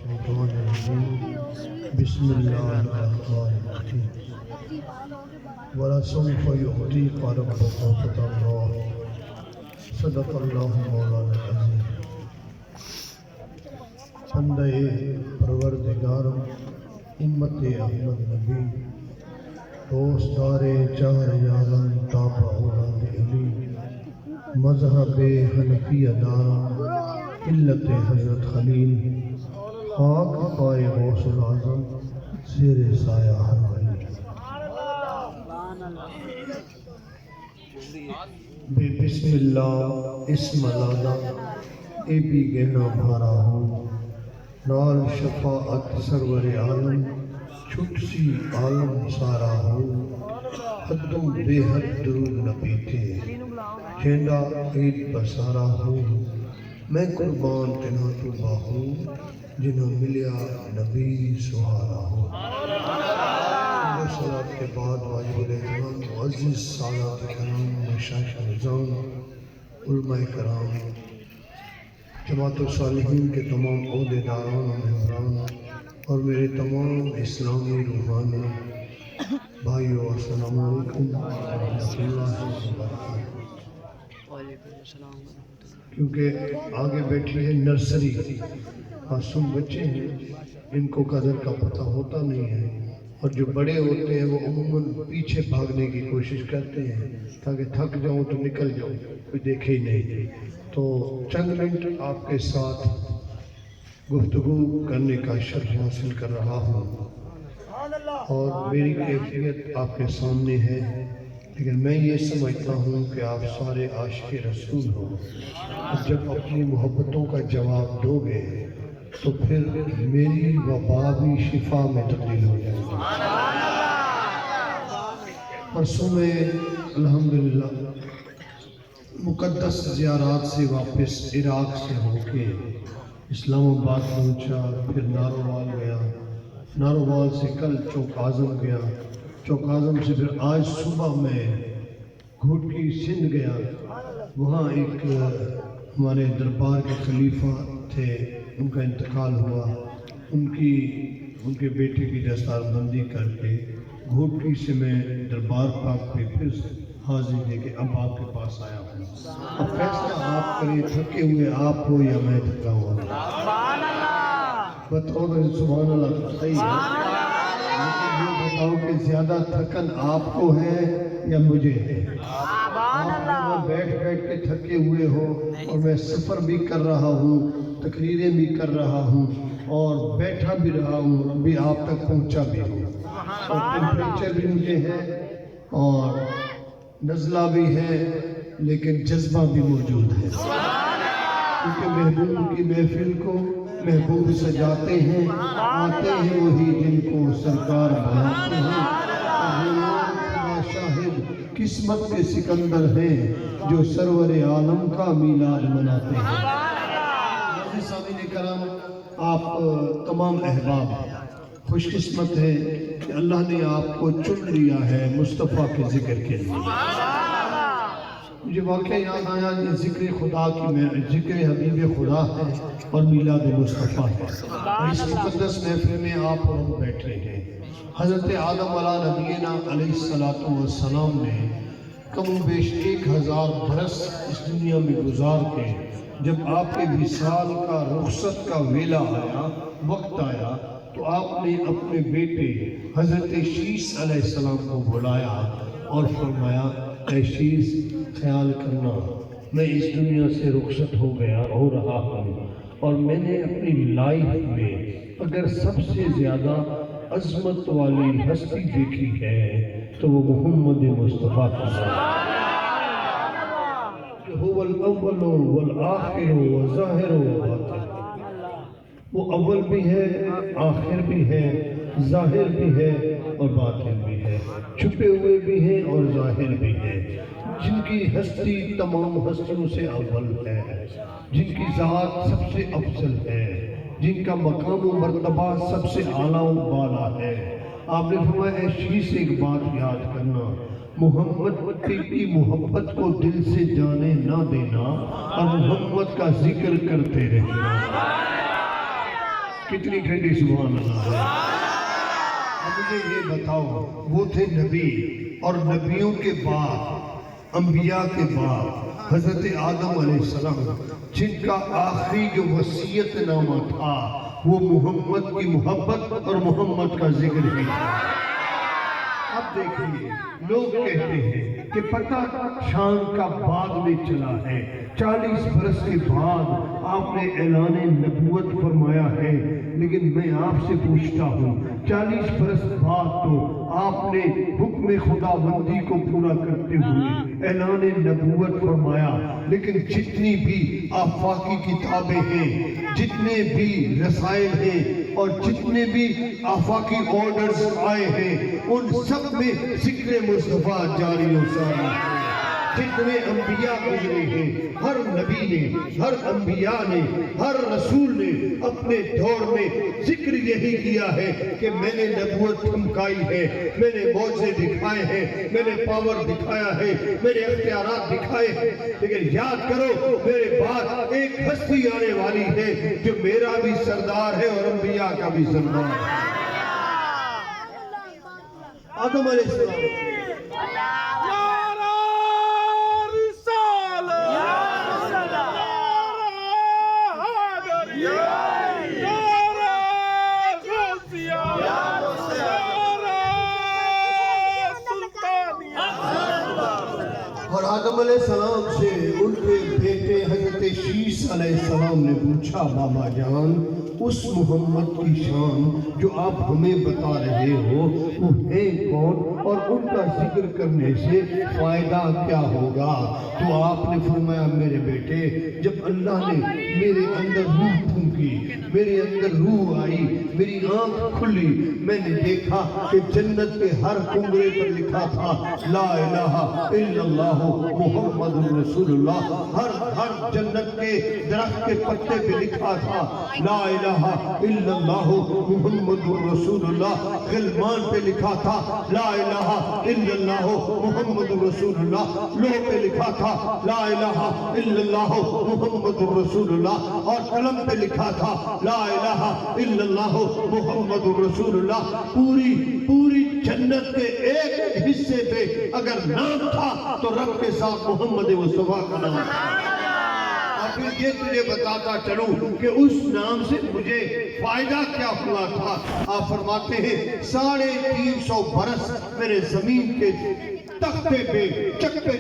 الشيطان الرجيم بسم الله الرحمن الرحيم ولسوف يعطيك ربك فترضى صدق الله مولانا العظيم بندے پروردگارم امت احمد نبی دوستدار چار یارم تابع اولاد علی مذہب حنفیہ دارم علت حضرت خلیل خاک پائے غوث العظم زیر سایہ ہر ولی بے بسم اللہ اسم لالا اے بھی گہنا بھارا ہوں نال شفاعت سرور عالم چھٹ سی عالم سارا ہوں حدم بے حد درود نبی تھے چینڈا عید بسارا ہوں میں قربان تنہا طلبہ ہوں جنہوں ملیا نبی سہارا ہوں صلاة کے بعد واجب الاحترام معزز سادات کرام مشائخ نظام علماء کرام جماعت الصالحین کے تمام عہدیداران و ممبران اور میرے تمام اسلامی روحانی بھائیو السلام علیکم ورحمۃ اللہ وبرکاتہ۔ کیونکہ آگے بیٹھی ہے نرسری، معصوم بچے ہیں، ان کو قدر کا پتہ ہوتا نہیں ہے، اور جو بڑے ہوتے ہیں وہ عموماً پیچھے بھاگنے کی کوشش کرتے ہیں تاکہ تھک جاؤں تو نکل جاؤں، کوئی دیکھے ہی نہیں۔ تو چند منٹ آپ کے ساتھ گفتگو کرنے کا شرف حاصل کر رہا ہوں، اور میری کیفیت آپ کے سامنے ہے، لیکن میں یہ سمجھتا ہوں کہ آپ سارے عاشق رسول ہو، جب اپنی محبتوں کا جواب دو گے تو پھر میری وبا بھی شفا میں تبدیل ہو جائے گی۔ پرسوں میں الحمدللہ مقدس زیارات سے واپس عراق سے ہو کے اسلام آباد پہنچا، پھر ناروال گیا، ناروال سے کل چوک اعظم گیا، چوک اعظم سے پھر آج صبح میں گھوٹکی سندھ گیا، وہاں ایک ہمارے دربار کے خلیفہ تھے، ان کا انتقال ہوا، ان کے بیٹے کی دستار بندی کر کے گھوٹکی سے میں دربار پاک پہ پھر حاضری دے کے اب آپ کے پاس آیا ہوں۔ اب فیصلہ آپ کریں، تھکے ہوئے آپ ہو یا میں تھکا ہوا۔ بتاؤ تو سبحان اللہ صحیح ہے، لیکن یہ بتاؤ کہ زیادہ تھکن آپ کو ہے یا مجھے ہے؟ آپ یہاں بیٹھ کے تھکے ہوئے ہو، اور میں سفر بھی کر رہا ہوں، تقریریں بھی کر رہا ہوں، اور بیٹھا بھی رہا ہوں، ابھی آپ تک پہنچا بھی ہوں، اور ٹیمپریچر بھی مجھے ہے اور نزلہ بھی ہے، لیکن جذبہ بھی موجود ہے، کیونکہ محبوب کی محفل کو محبوب سجاتے ہیں، آتے ہیں وہی جن کو سرکار بناتے ہیں، اور وہ خدا شاہد قسمت کے سکندر ہیں جو سرور عالم کا میلاد مناتے ہیں۔ عزیز سامعین کرام، آپ تمام احباب خوش قسمت ہیں کہ اللہ نے آپ کو چن لیا ہے مصطفیٰ کے ذکر کے لیے۔ مجھے واقعہ یاد آیا کہ ذکر خدا کی ذکر حبیب خدا ہے اور میلاد مصطفیٰ ہے، اور اس مقدس محفل میں آپ اور ہم بیٹھے ہیں۔ حضرت آدم علیہ نبینا علیہ السلام نے کم و بیش 1000 برس اس دنیا میں گزار کے جب آپ کے وصال کا رخصت کا ویلا آیا، وقت آیا، تو آپ نے اپنے بیٹے حضرت شیس علیہ السلام کو بلایا اور فرمایا، اے شیس خیال کرنا، میں اس دنیا سے رخصت ہو رہا ہوں، اور میں نے اپنی لائف میں اگر سب سے زیادہ عظمت والی ہستی دیکھی ہے تو وہ محمد مصطفیٰ کی ذات ہے، کہ هو الاول والآخر وظاہر وباطن، وہ اول بھی ہے، آخر بھی ہے، ظاہر بھی ہے اور باطن بھی ہے، چھپے ہوئے بھی ہیں اور ظاہر بھی ہے، جن کی ہستی تمام ہستیوں سے اول ہے، جن کی ذات سب سے افضل ہے، جن کا مقام و مرتبہ سب سے اعلیٰ و بالا ہے۔ آپ نے فرمایا، اے شیس ایک بات یاد کرنا، محمد کی محبت کو دل سے جانے نہ دینا، اور محمد کا ذکر کرتے رہنا۔ کتنی ٹھنڈی سبحان اللہ ہے۔ اب مجھے یہ بتاؤ، وہ تھے نبی، اور نبیوں کے بعد، انبیاء کے بعد حضرت آدم علیہ السلام، جن کا آخری جو وصیت نامہ تھا وہ محمد کی محبت اور محمد کا ذکر ہی تھا۔ اب دیکھیے، لوگ کہتے ہیں کہ پتہ شان کا بعد میں چلا ہے، 40 برس کے بعد آپ نے اعلان نبوت فرمایا ہے، لیکن میں آپ سے پوچھتا ہوں 40 برس بعد تو آپ نے حکم خداوندی کو پورا کرتے ہوئے اعلان نبوت فرمایا، لیکن جتنی بھی آفاقی کتابیں ہیں، جتنے بھی رسائل ہیں اور جتنے بھی آفاقی آرڈرز آئے ہیں، ان سب میں ذکر مصطفیٰ جاری و ساری ہے۔ جتنے انبیاء گزرے ہیں، ہر نبی نے، ہر انبیاء نے، ہر رسول نے اپنے دور میں ذکر یہی کیا ہے کہ میں نے نبوت تھمکائی ہے، میں نے معجزے دکھائے ہیں، میں نے پاور دکھایا ہے، میں نے اختیارات دکھائے ہیں، لیکن یاد کرو میرے بعد ایک ہستی آنے والی ہے جو میرا بھی سردار ہے اور انبیاء کا بھی سردار ہے۔ آدم علیہ السلام اور آدم علیہ السلام سے ان کے بیٹے حضرت شیس علیہ السلام نے پوچھا، بابا جان اس محمد کی شان جو آپ ہمیں بتا رہے ہو وہ ہے کون، اور ان کا ذکر کرنے سے فائدہ کیا ہوگا؟ تو آپ نے فرمایا، میرے بیٹے، جب اللہ نے میرے اندر روح پھونکی، میرے اندر روح آئی، میری آنکھ کھلی، میں نے دیکھا کہ جنت کے ہر کنگرے پر لکھا تھا لا الہ الا اللہ محمد رسول اللہ۔ ہر جنت کے درخت کے پتے پہ لکھا تھا لا الہ الا اللہ محمد رسول اللہ۔ غلمان پہ لکھا تھا لا الہ الا اللہ محمد رسول اللہ۔ لوہ پہ لکھا تھا لا الہ الا اللہ محمد رسول اللہ، اور قلم پہ لکھا تھا لا الہ الا اللہ محمد رسول اللہ۔ پوری جنت کے ایک حصے پہ اگر نام تھا تو رب کے ساتھ محمد مصطفیٰ کا نام تھا۔ اور پھر یہ تجھے بتاتا چلوں کہ اس نام سے مجھے فائدہ کیا ہوا تھا۔ آپ فرماتے ہیں 350 برس میرے زمین کے تختے پہ چکے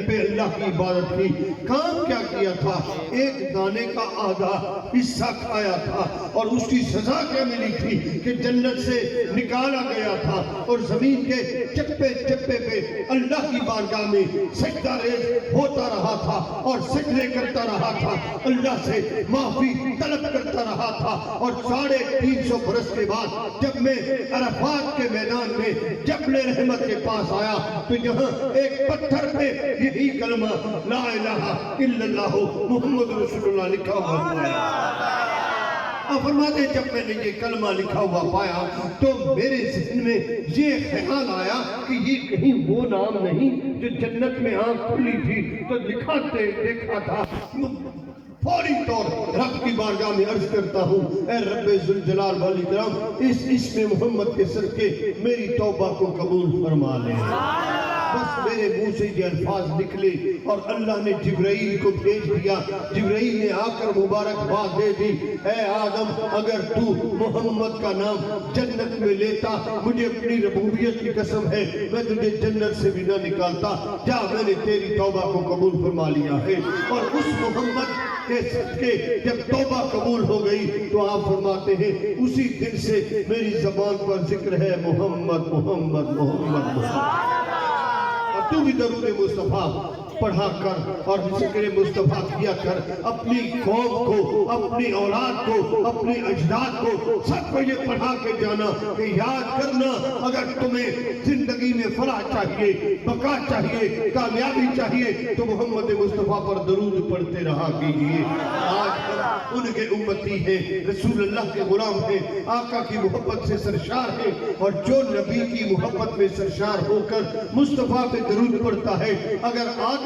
پہ اللہ کی عبادت کی۔ کام کیا کیا تھا؟ ایک دانے کا آدھا حصہ کھایا تھا، اور اس کی سزا کیا ملی تھی کہ جنت سے نکالا گیا تھا، اور زمین کے چپے پہ اللہ کی بارگاہ میں سجدہ ریز ہوتا رہا تھا اور سجدے کرتا رہا تھا، اللہ سے معافی طلب کرتا رہا تھا۔ اور 350 برس کے بعد جب میں عرفات کے میدان میں جبل رحمت کے پاس آیا تو یہاں ایک پتھر پہ یہی کلمہ لا الہ الا اللہ محمد رسول اللہ لکھا ہوا پایا۔ آپ فرماتے ہیں جب میں نے یہ کلمہ لکھا ہوا پایا تو میرے ذہن میں یہ خیال آیا کہ یہ کہیں وہ نام نہیں جو جنت میں آنکھ کھلی تھی تو لکھاتے دیکھا تھا۔ فوری طور رب کی بارگاہ میں عرض کرتا ہوں، اے رب ذوالجلال والاکرام، اس اسم محمد کے صدقے میری توبہ کو قبول فرما لے۔ بس میرے منہ سے یہ الفاظ نکلے اور اللہ نے جبرائیل کو بھیج دیا۔ جبرائیل نے آ کر مبارکباد دے دی، اے آدم اگر تو محمد کا نام جنت میں لیتا، مجھے اپنی ربوبیت کی قسم ہے میں تجھے جنت سے بھی نہ نکالتا۔ جا، میں نے تیری توبہ کو قبول فرما لیا ہے۔ اور اس محمد کے صدقے جب توبہ قبول ہو گئی تو آپ فرماتے ہیں اسی دن سے میری زبان پر ذکر ہے محمد محمد محمد محمد۔ تو بھی درود مصطفیٰ پڑھا کر اور ذکر مصطفیٰ کیا کر، اپنی قوم کو، اپنی اولاد کو، اپنی اجداد کو، سب کو یہ پڑھا کے جانا کہ یاد کرنا اگر تمہیں زندگی میں فلاح چاہیے، بقا چاہیے، کامیابی چاہیے تو محمد مصطفیٰ پر درود پڑھتے رہا کیجئے۔ آج ہم ان کے امتی ہیں، رسول اللہ کے غلام ہیں، آقا کی محبت سے سرشار ہیں، اور جو نبی کی محبت میں سرشار ہو کر مصطفیٰ پہ درود پڑھتا ہے، اگر آدم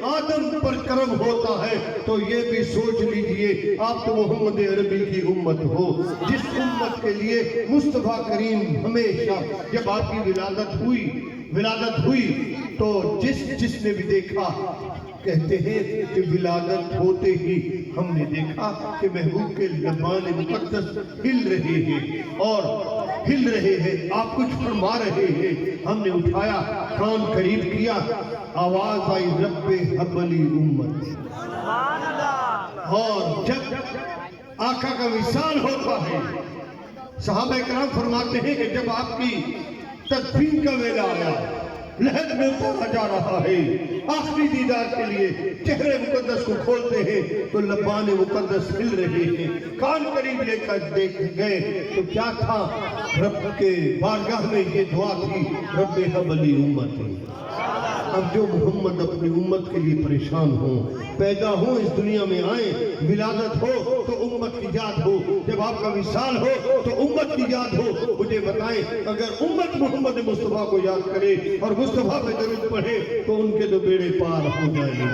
آدم پر کرم ہوتا ہے تو یہ بھی سوچ لیجئے آپ تو محمد عربی کی امت ہو، جس امت کے لیے مصطفیٰ کریم ہمیشہ جب آپ کی ولادت ہوئی تو جس نے بھی دیکھا کہتے ہیں کہ ولادت ہوتے ہی ہم نے دیکھا کہ محبوب کے لبان مقدس ہل رہے ہیں، آپ کچھ فرما رہے ہیں، ہم نے اٹھایا، کان قریب کیا، آواز آئی رب ہب لی امت۔ اور جب آقا کا وصال ہوتا ہے، صحابہ کرام فرماتے ہیں کہ جب آپ کی تدفین کا ویلا آیا، لحد میں اتارا جا رہا ہے، آخری دیدار کے لیے چہرے مقدس کو کھولتے ہیں تو لبان مقدس ہل رہے ہیں، کان قریب لے کر دیکھ گئے تو کیا تھا؟ رب کے بارگاہ میں یہ دعا تھی، رب حب لی امتی۔ اب جو محمد اپنی امت کے لیے پریشان ہوں، پیدا ہوں، اس دنیا میں آئیں، ولادت ہو تو امت کی یاد ہو، جب آپ کا وصال ہو تو امت کی یاد ہو، مجھے بتائیں اگر امت محمد مصطفیٰ کو یاد کرے اور مصطفیٰ پہ درود پڑھے تو ان کے تو بیڑے پار ہو جائیں گے۔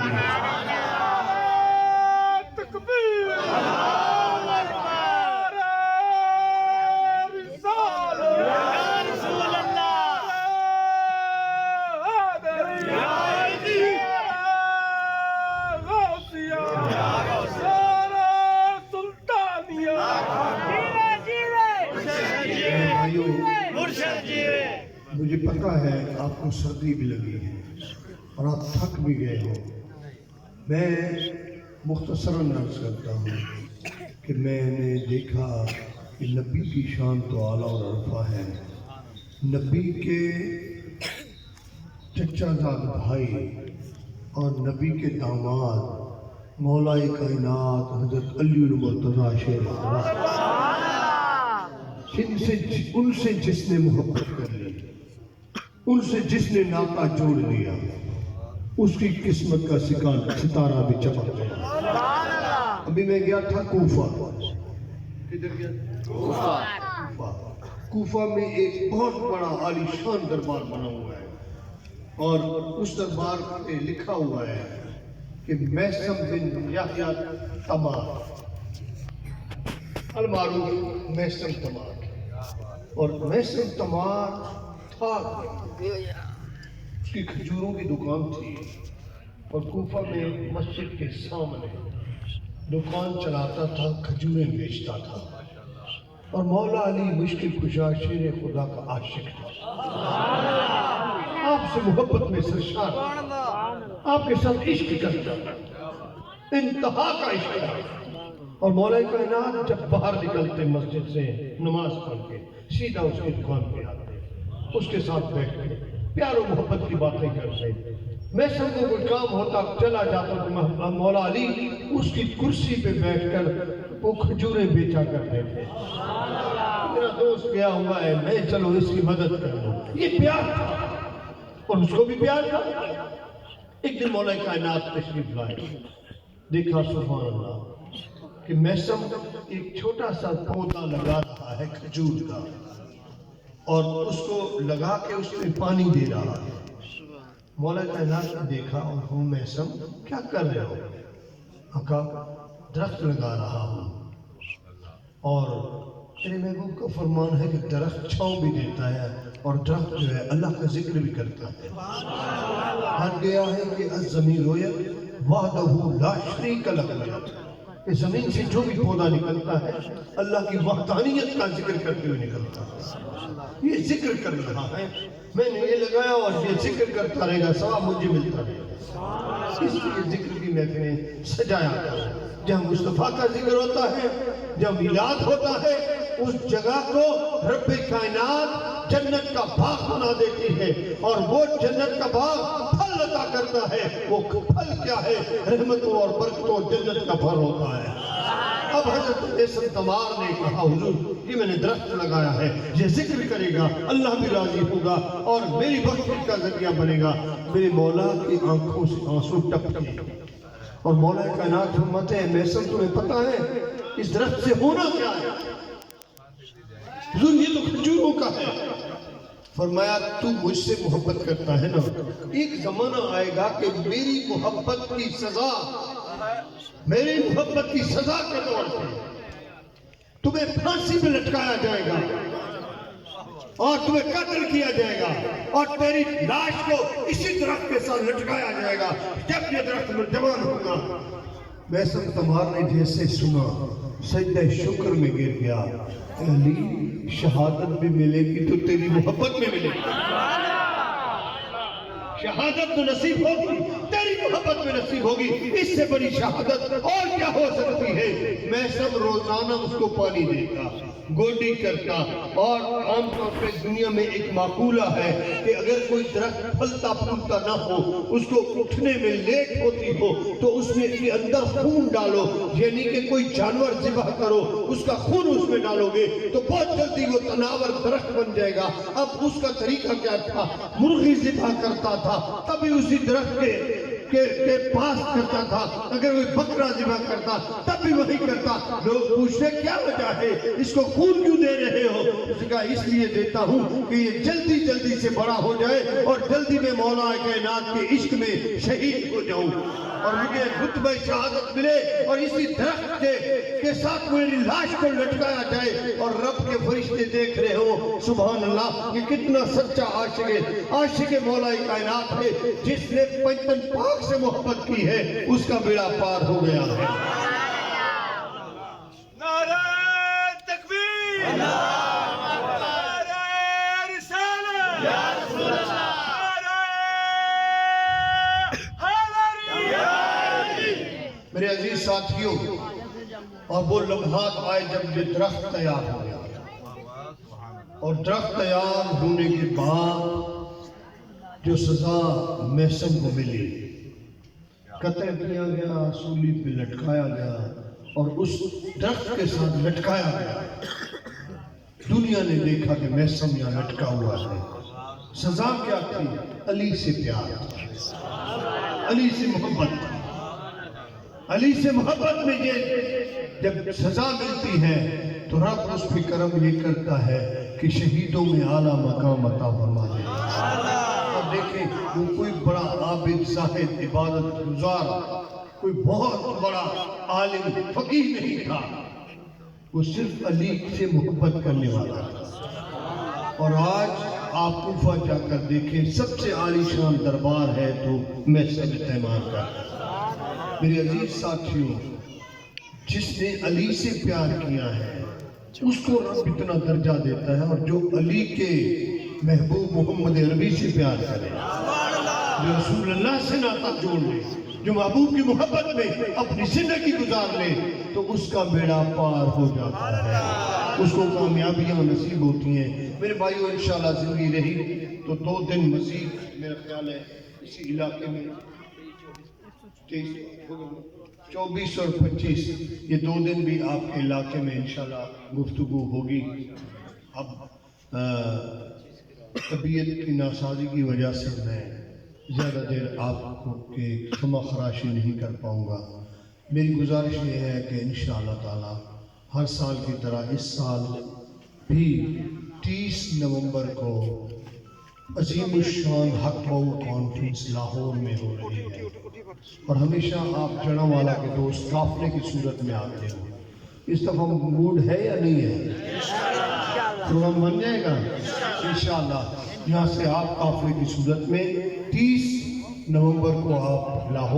مجھے پتا ہے آپ کو سردی بھی لگی ہے اور آپ تھک بھی گئے ہو، میں مختصراً عرض کرتا ہوں کہ میں نے دیکھا کہ نبی کی شان تو اعلیٰ اور عرفہ ہے، نبی کے چچا زاد بھائی اور نبی کے داماد مولا کائنات حضرت علی المرتضیٰ شیر ان سے جس نے محبت کر لی، ان سے جس نے ناطہ جوڑ لیا، اس کی قسمت کا ستارہ بھی چمک گیا۔ ابھی میں گیا تھا کوفہ، کدھر گیا؟ کوفہ میں ایک بہت بڑا عالیشان دربار بنا ہوا ہے اور اس دربار پہ لکھا ہوا ہے کہ میثم بن یحییٰ تمار، المعروف میثم تمار، اور میثم تمار تھا، اس کی کھجوروں کی دکان تھی اور کوفہ میں مسجد کے سامنے دکان چلاتا تھا، کھجوریں بیچتا تھا، اور مولا علی مشکل کشا شیر خدا کا عاشق تھا، آپ سے محبت میں سرشار، آپ کے ساتھ عشق کرتا، انتہا کا عشق تھا۔ اور مولا کائنات جب باہر نکلتے مسجد سے نماز پڑھ کے سیدھا اس کی دکان پہ آتے، اس کے ساتھ بیٹھتے، پیار و محبت کی باتیں کرتے، میں سب کو کوئی کام ہوتا چلا جاتا تو مولا علی اس کی کرسی پہ بیٹھ کر وہ کھجوریں بیچا کرتے تھے۔ میرا دوست گیا ہوا ہے، میں چلو اس کی مدد کر لوں، یہ پیار تھا اور اس کو بھی پیار تھا۔ ایک دن مولا کائنات تشریف لائے، دیکھا سبحان اللہ کہ میثم ایک چھوٹا سا پودا لگا رہا ہے کھجور کا، اور اس کو لگا کے اس میں پانی دے رہا ہے۔ مولا کائنات نے دیکھا اور ہوں میثم کیا کر رہے ہو؟ آقا درخت لگا رہا ہوں، اور تیرے محبوب کا فرمان ہے کہ درخت چھاؤں بھی دیتا ہے اور درخت جو ہے اللہ کا ذکر بھی کرتا ہے۔ ہر گیا ہے کہ الزمین رویت وحدہ لا شریک لہ، کہ زمین سے جو بھی پودا نکلتا ہے اللہ کی وحدانیت کا ذکر کرتے ہوئے نکلتا ہے۔ یہ ذکر کر رہا ہے، میں نے یہ لگایا اور یہ ذکر کرتا رہے گا، ثواب مجھے ملتا رہے گا۔ اس لیے ذکر کی محفلیں سجایا ہے، جہاں مصطفیٰ کا ذکر ہوتا ہے، جہاں میلاد ہوتا ہے، اس جگہ کو رب کائنات جنت کا باغ بنا دیتی ہے، اور وہ جنت کا باغ پھل عطا کرتا ہے۔ وہ پھل کیا ہے؟ رحمتوں اور برکتوں جنت کا پھل ہوتا ہے۔ اب حضرت میثم تمار نے کہا حضور یہ میں نے درخت لگایا ہے، یہ ذکر کرے گا، اللہ بھی راضی ہوگا اور میری بخشش کا ذریعہ بنے گا۔ میرے مولا کی آنکھوں سے آنسو ٹپکے اور مولا کائنات فرماتے ہیں میثم تمہیں پتا ہے اس درخت سے ہونا کیا ہے؟ حضور یہ تو کھجوروں کا ہے، فرمایا تو مجھ سے محبت کرتا ہے نا، ایک زمانہ آئے گا کہ میری محبت کی سزا کے طور پر تمہیں پھانسی میں لٹکایا جائے گا اور تمہیں قتل کیا جائے گا اور تیری لاش کو اسی درخت کے ساتھ لٹکایا جائے گا جب یہ درخت جوان ہوگا۔ میثم تمار نے جیسے سنا سجدہ شکر میں گر گیا، علی شہادت بھی ملے گی تو تیری محبت میں ملے گی، شہادت تو نصیب ہوگی تیری محبت میں نصیب ہوگی، اس سے بڑی شہادت اور کیا ہو سکتی ہے۔ میثم روزانہ اس کو پانی دیتا، گوڈی کرتا، اور عام طور پہ دنیا میں ایک مقولہ ہے کہ اگر کوئی درخت پھلتا پھولتا نہ ہو، اس کو اٹھنے میں لیٹ ہوتی ہو تو اس میں کے اندر خون ڈالو، یعنی کہ کوئی جانور ذبح کرو، اس کا خون اس میں ڈالو گے تو بہت جلدی وہ تناور درخت بن جائے گا۔ اب اس کا طریقہ کیا تھا؟ مرغی ذبح کرتا تھا تبھی اسی درخت کے پاس کرتا تھا، اگر کوئی بکرا ذبح کرتا تب بھی وہی کرتا۔ لوگ پوچھتے کیا وجہ ہے، اس کو خون کیوں دے رہے ہو؟ اس نے کہا اس لیے دیتا ہوں کہ یہ جلدی جلدی سے بڑا ہو جائے اور جلدی میں مولا کائنات کے عشق میں شہید ہو جاؤں اور مجھے رتبہ شہادت ملے، اور اسی درخت کے ساتھ میری لاش کو لٹکایا جائے اور رب کے فرشتے دیکھ رہے ہو۔ سبحان اللہ، یہ کتنا سچا عاشق ہے، عاشق مولا کائنات ہے، جس نے پنجتن پاک سے محبت کی ہے اس کا بیڑا پار ہو گیا ہے۔ نعرہ تکبیر، نعرہ رسالت، نعرہ حیدری۔ میرے عزیز ساتھیوں، اور وہ لمحات آئے جب یہ درخت تیار ہو گیا، اور درخت تیار ہونے کے بعد جو سزا میثم کو ملی، قتل کیا گیا، سولی پہ لٹکایا گیا اور اس درخت کے ساتھ لٹکایا گیا۔ دنیا نے دیکھا کہ میثم یہاں لٹکا ہوا ہے۔ سزا کیا تھی؟ علی سے پیار، علی سے محبت، علی سے محبت میں یہ جب سزا ملتی ہے تو رب اس پہ کرم یہ کرتا ہے کہ شہیدوں میں اعلیٰ مقام عطا فرما دے گا۔ اور دیکھیں وہ کوئی بڑا عابد، زاہد، عبادت گزار، کوئی بہت بڑا عالم فقیہ نہیں تھا، وہ صرف علی سے محبت کرنے والا تھا۔ اور آج آپ کوفہ جا کر دیکھیں، سب سے عالی شان دربار ہے تو میثم تیمار کا۔ میرے عزیز ساتھیوں، جس نے علی سے پیار کیا ہے اس کو رب اتنا درجہ دیتا ہے، اور جو علی کے محبوب محمد عربی سے پیار کرے، جو رسول اللہ سے ناطہ جوڑ لے، جو محبوب کی محبت میں اپنی زندگی گزار لے تو اس کا بیڑا پار ہو جاتا ہے، اس کو کامیابیاں نصیب ہوتی ہیں۔ میرے بھائیو، انشاءاللہ زندگی رہی تو 2 دن مزید میرا خیال ہے اسی علاقے میں 24 اور 25 یہ 2 دن بھی آپ کے علاقے میں انشاءاللہ گفتگو ہوگی۔ اب طبیعت کی ناسازی کی وجہ سے میں زیادہ دیر آپ کو کے خما خراشی نہیں کر پاؤں گا۔ میری گزارش یہ ہے کہ انشاءاللہ تعالی ہر سال کی طرح اس سال بھی 30 نومبر کو عظیم الشان حق مؤ کانفرنس لاہور میں ہو رہی ہے، اور ہمیشہ آپ جڑاوالا کے دوست قافلے کی صورت میں آتے ہیں۔ اس دفعہ موڈ ہے یا نہیں ہے؟ پروگرام بن جائے گا انشاءاللہ۔ یہاں سے آپ قافلے کی صورت میں 30 نومبر کو آپ لاہور